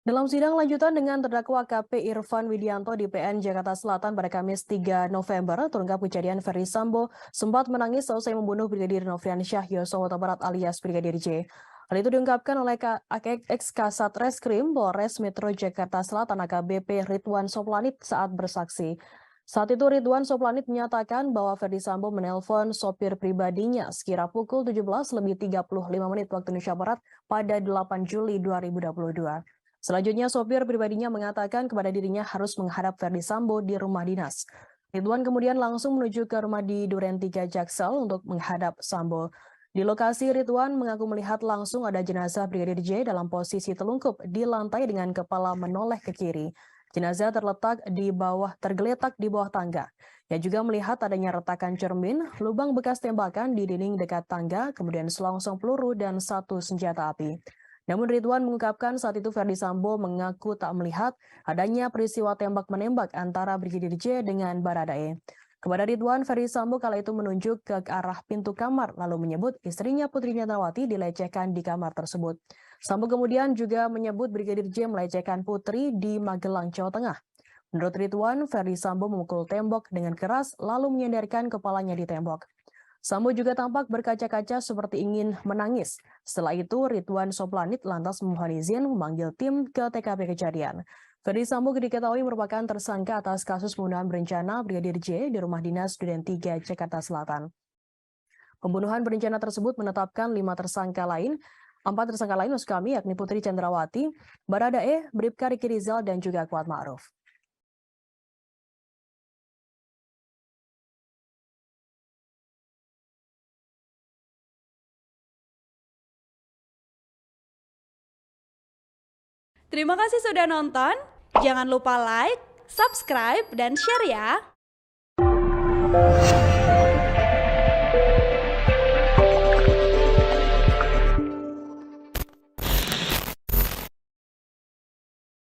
Dalam sidang lanjutan dengan terdakwa AKP Irfan Widianto di PN Jakarta Selatan pada Kamis 3 November, terungkap kejadian Ferry Sambo sempat menangis selesai membunuh Brigadir Nofriansyah Yosua Huta Barat alias Brigadir J. Hal itu diungkapkan oleh ex-Kasat Reskrim Polres Metro Jakarta Selatan AKBP Ridwan Soplanit saat bersaksi. Saat itu Ridwan Soplanit menyatakan bahwa Ferdy Sambo menelpon sopir pribadinya sekira pukul 17.35 waktu Indonesia Barat pada 8 Juli 2022. Selanjutnya, sopir pribadinya mengatakan kepada dirinya harus menghadap Ferdy Sambo di rumah dinas. Ridwan kemudian langsung menuju ke rumah di Duren 3 Jaksel untuk menghadap Sambo. Di lokasi, Ridwan mengaku melihat langsung ada jenazah Brigadir J dalam posisi telungkup di lantai dengan kepala menoleh ke kiri. Jenazah tergeletak di bawah tangga. Ia juga melihat adanya retakan cermin, lubang bekas tembakan di dinding dekat tangga, kemudian selongsong peluru dan satu senjata api. Namun Ridwan mengungkapkan saat itu Ferdy Sambo mengaku tak melihat adanya peristiwa tembak-menembak antara Brigadir J dengan Baradae. Kepada Ridwan, Ferdy Sambo kala itu menunjuk ke arah pintu kamar lalu menyebut istrinya Putri Chandrawati dilecehkan di kamar tersebut. Sambo kemudian juga menyebut Brigadir J melecehkan Putri di Magelang, Jawa Tengah. Menurut Ridwan, Ferdy Sambo memukul tembok dengan keras lalu menyandarkan kepalanya di tembok. Sambo juga tampak berkaca-kaca seperti ingin menangis. Setelah itu, Ridwan Soplanit lantas memohon izin memanggil tim ke TKP kejadian. Ferdy Sambo diketahui merupakan tersangka atas kasus pembunuhan berencana Brigadir J di rumah dinas Duren 3 Jakarta Selatan. Pembunuhan berencana tersebut menetapkan 4 tersangka lain maksud kami yakni Putri Chandrawati, Baradae, Bribka Riki Rizal, dan juga Kuat Ma'ruf. Terima kasih sudah nonton. Jangan lupa like, subscribe, dan share ya.